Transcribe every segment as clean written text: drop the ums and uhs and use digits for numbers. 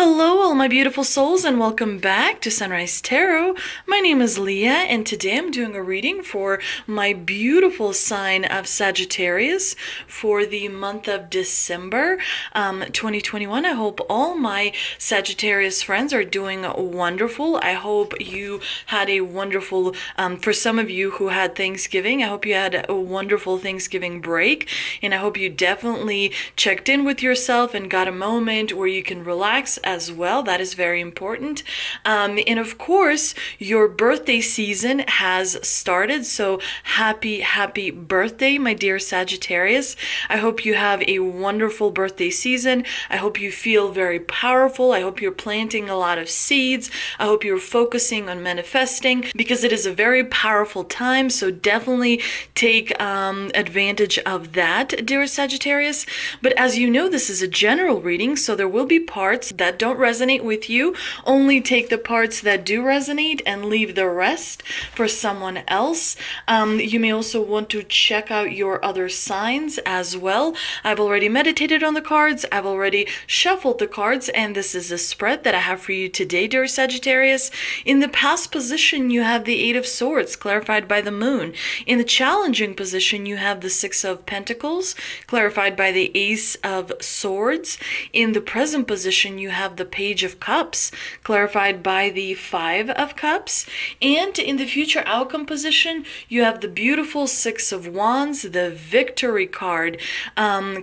Hello, all my beautiful souls, and welcome back to Sunrise Tarot. My name is Leah, and today I'm doing a reading for my beautiful sign of Sagittarius for the month of December 2021. I hope all my Sagittarius friends are doing wonderful. I hope you had a wonderful, for some of you who had Thanksgiving, I hope you had a wonderful Thanksgiving break, and I hope you definitely checked in with yourself and got a moment where you can relax as well. That is very important. And of course, your birthday season has started. So happy birthday, my dear Sagittarius. I hope you have a wonderful birthday season. I hope you feel very powerful. I hope you're planting a lot of seeds. I hope you're focusing on manifesting because it is a very powerful time. So definitely take advantage of that, dear Sagittarius. But as you know, this is a general reading, so there will be parts that don't resonate with you. Only take the parts that do resonate and leave the rest for someone else. You may also want to check out your other signs as well. I've already meditated on the cards. I've already shuffled the cards, and this is a spread that I have for you today, dear Sagittarius. In the past position, you have the Eight of Swords, clarified by the Moon. In the challenging position, you have the Six of Pentacles, clarified by the Ace of Swords. In the present position, you have the Page of Cups, clarified by the Five of Cups. And in the future outcome position, you have the beautiful Six of Wands, the Victory card,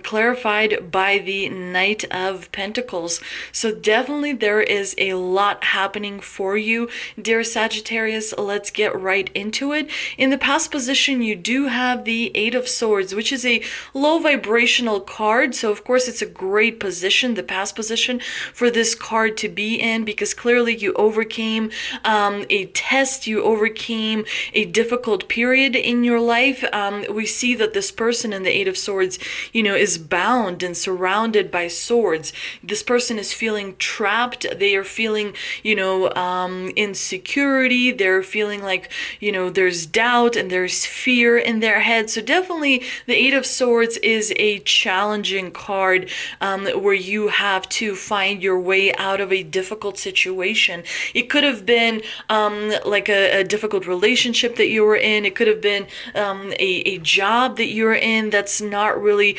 clarified by the Knight of Pentacles. So definitely there is a lot happening for you, dear Sagittarius. Let's get right into it. In the past position, you do have the Eight of Swords, which is a low vibrational card. So of course, it's a great position, the past position, for this card to be in, because clearly you overcame a test, you overcame a difficult period in your life. We see that this person in the Eight of Swords, is bound and surrounded by swords. This person is feeling trapped. They are feeling, insecurity. They're feeling like, there's doubt and there's fear in their head. So definitely the Eight of Swords is a challenging card where you have to find your way out of a difficult situation. It could have been like a difficult relationship that you were in. It could have been a job that you're in that's not really,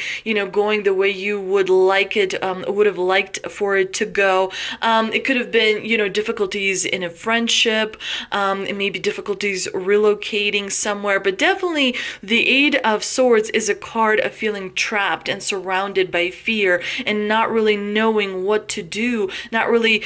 going the way you would like it, would have liked for it to go. It could have been, difficulties in a friendship, maybe difficulties relocating somewhere. But definitely the Eight of Swords is a card of feeling trapped and surrounded by fear and not really knowing what to do, not really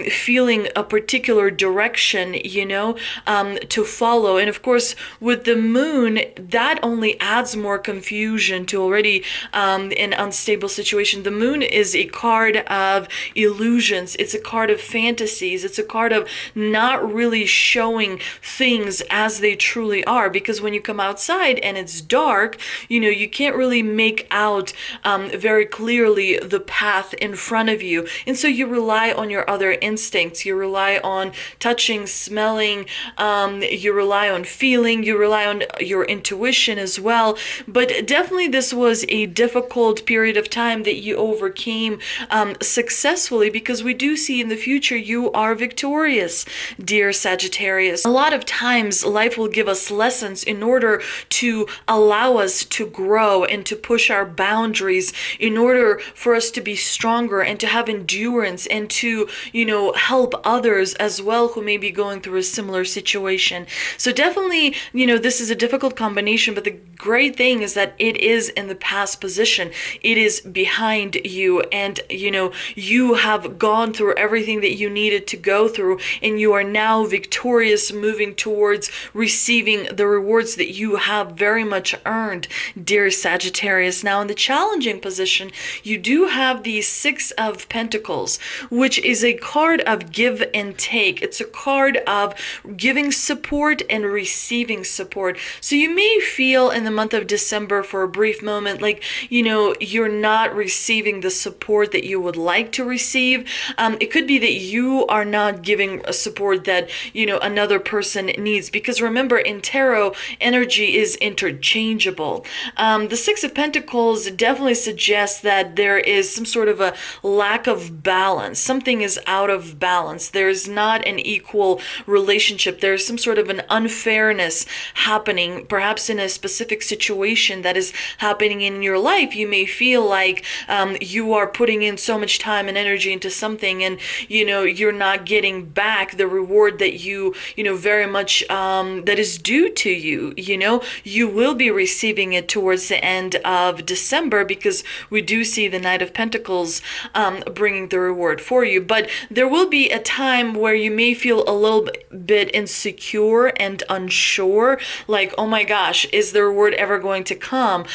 feeling a particular direction, to follow. And of course, with the Moon, that only adds more confusion to already an unstable situation. The Moon is a card of illusions. It's a card of fantasies. It's a card of not really showing things as they truly are, because when you come outside and it's dark, you can't really make out very clearly the path in front of you. And so you rely on your other instincts. You rely on touching, smelling, you rely on feeling, you rely on your intuition as well. But definitely this was a difficult period of time that you overcame successfully, because we do see in the future you are victorious, dear Sagittarius. A lot of times life will give us lessons in order to allow us to grow and to push our boundaries, in order for us to be stronger and to have endurance and to, help others as well who may be going through a similar situation. So definitely, this is a difficult combination, but the great thing is that it is in the past position. It is behind you, and, you have gone through everything that you needed to go through, and you are now victorious, moving towards receiving the rewards that you have very much earned, dear Sagittarius. Now, in the challenging position, you do have the Six of Pentacles, which is a card of give and take. It's a card of giving support and receiving support. So you may feel in the month of December for a brief moment like, you're not receiving the support that you would like to receive. It could be that you are not giving a support that, another person needs, because remember, in tarot, energy is interchangeable. The Six of Pentacles definitely suggests that there is some sort of a lack of balance balance. Something is out of balance. There's not an equal relationship. There's some sort of an unfairness happening, perhaps in a specific situation that is happening in your life. You may feel like you are putting in so much time and energy into something, and you're not getting back the reward that you very much that is due to you. You will be receiving it towards the end of December, because we do see the Knight of Pentacles bringing the reward for you. But there will be a time where you may feel a little bit insecure and unsure, like, oh my gosh, is the reward ever going to come?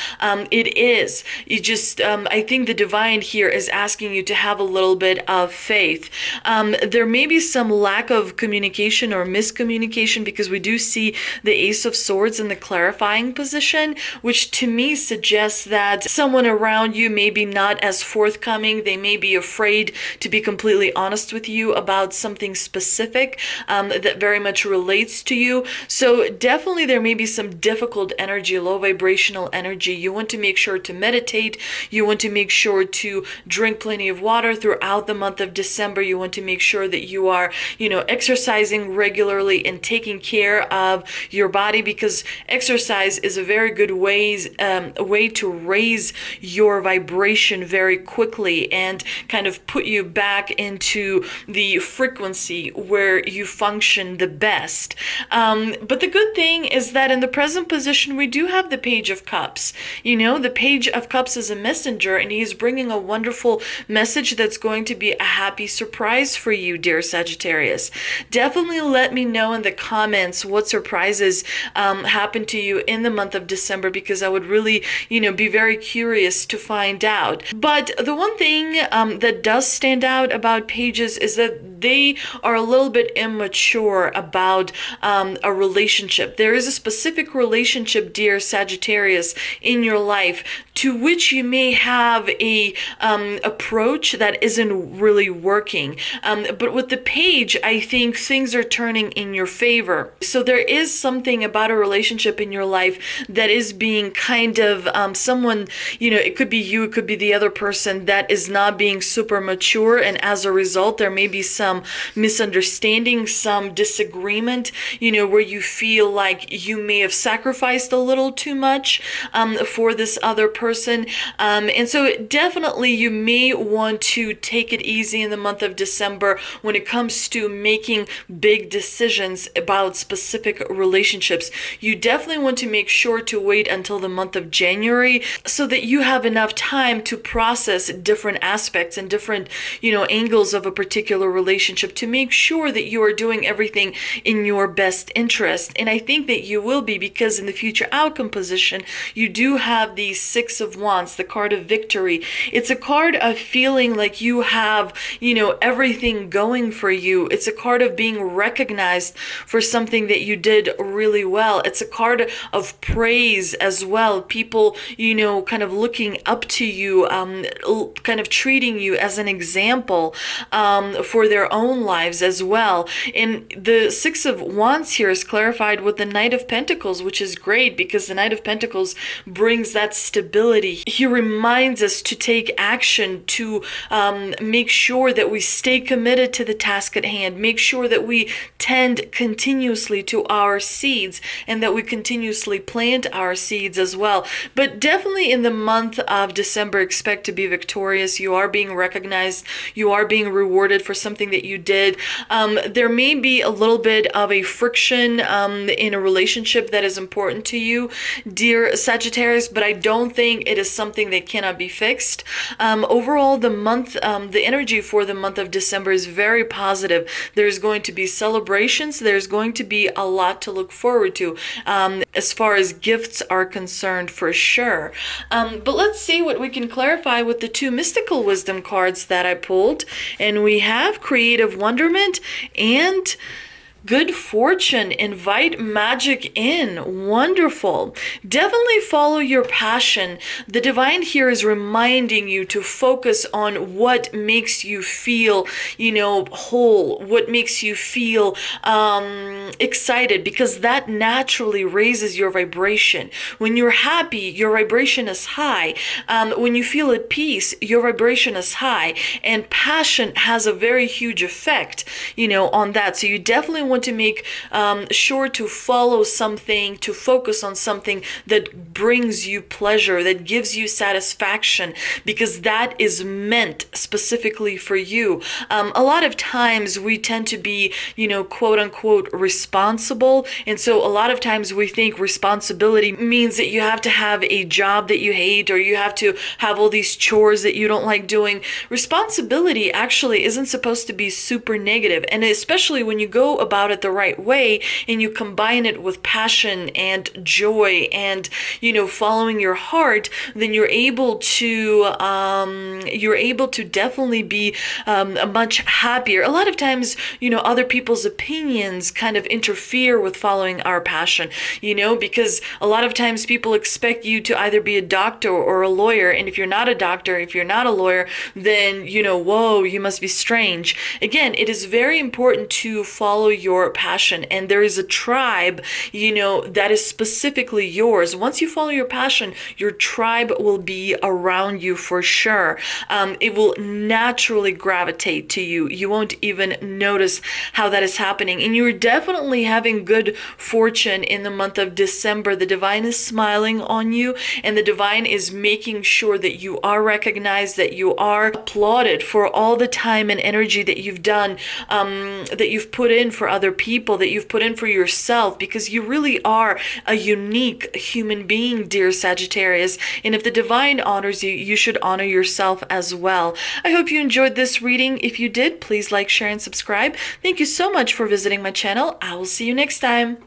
It is. You just, I think the divine here is asking you to have a little bit of faith. There may be some lack of communication or miscommunication, because we do see the Ace of Swords in the clarifying position, which to me suggests that someone around you may be not as forthcoming. They may be afraid to be completely honest with you about something specific that very much relates to you. So definitely there may be some difficult energy, low vibrational energy. You want to make sure to meditate. You want to make sure to drink plenty of water throughout the month of December. You want to make sure that you are, exercising regularly and taking care of your body, because exercise is a very good way to raise your vibration very quickly and kind of put you back into the frequency where you function the best. But the good thing is that in the present position, we do have the Page of Cups. The Page of Cups is a messenger, and he's bringing a wonderful message that's going to be a happy surprise for you, dear Sagittarius. Definitely let me know in the comments what surprises happen to you in the month of December, because I would really, be very curious to find out. But the one thing that does stand out about pages is that they are a little bit immature about a relationship. There is a specific relationship, dear Sagittarius, in your life to which you may have a approach that isn't really working. But with the page, I think things are turning in your favor. So there is something about a relationship in your life that is being kind of someone, it could be you, it could be the other person, that is not being super mature, and as a result there may be some misunderstanding, some disagreement, where you feel like you may have sacrificed a little too much for this other person. And so definitely you may want to take it easy in the month of December when it comes to making big decisions about specific relationships. You definitely want to make sure to wait until the month of January so that you have enough time to process different aspects and different, angles of a particular relationship to make sure that you are doing everything in your best interest. And I think that you will be, because in the future outcome position, you do have the Six of Wands, the card of victory. It's a card of feeling like you have, everything going for you. It's a card of being recognized for something that you did really well. It's a card of praise as well. People, kind of looking up to you, kind of treating you as an example for their own lives as well. And the Six of Wands here is clarified with the Knight of Pentacles, which is great because the Knight of Pentacles brings that stability. He reminds us to take action, to make sure that we stay committed to the task at hand, make sure that we tend continuously to our seeds and that we continuously plant our seeds as well. But definitely in the month of December, expect to be victorious. You are being recognized. You are being rewarded for something that you did. There may be a little bit of a friction in a relationship that is important to you, dear Sagittarius, but I don't think it is something that cannot be fixed. Overall, the energy for the month of December is very positive. There's going to be celebrations. There's going to be a lot to look forward to as far as gifts are concerned, for sure. But let's see what we can clarify with the two mystical wisdom cards that I pulled. And we have creative wonderment and Good fortune, invite magic in. Wonderful. Definitely follow your passion. The divine here is reminding you to focus on what makes you feel, whole, what makes you feel excited, because that naturally raises your vibration. When you're happy, your vibration is high. When you feel at peace, your vibration is high. And passion has a very huge effect, on that. So you definitely want to make sure to follow something, to focus on something that brings you pleasure, that gives you satisfaction, because that is meant specifically for you. A lot of times we tend to be, quote unquote, responsible. And so a lot of times we think responsibility means that you have to have a job that you hate, or you have to have all these chores that you don't like doing. Responsibility actually isn't supposed to be super negative. And especially when you go about it the right way and you combine it with passion and joy and, following your heart, then you're able to definitely be much happier. A lot of times, other people's opinions kind of interfere with following our passion, because a lot of times people expect you to either be a doctor or a lawyer. And if you're not a doctor, if you're not a lawyer, then, whoa, you must be strange. Again, it is very important to follow your passion. And there is a tribe, that is specifically yours. Once you follow your passion, your tribe will be around you for sure. It will naturally gravitate to you. You won't even notice how that is happening. And you're definitely having good fortune in the month of December. The divine is smiling on you, and the divine is making sure that you are recognized, that you are applauded for all the time and energy that you've done, that you've put in for other people, that you've put in for yourself, because you really are a unique human being, dear Sagittarius. And if the divine honors you, you should honor yourself as well. I hope you enjoyed this reading. If you did, please like, share, and subscribe. Thank you so much for visiting my channel. I will see you next time.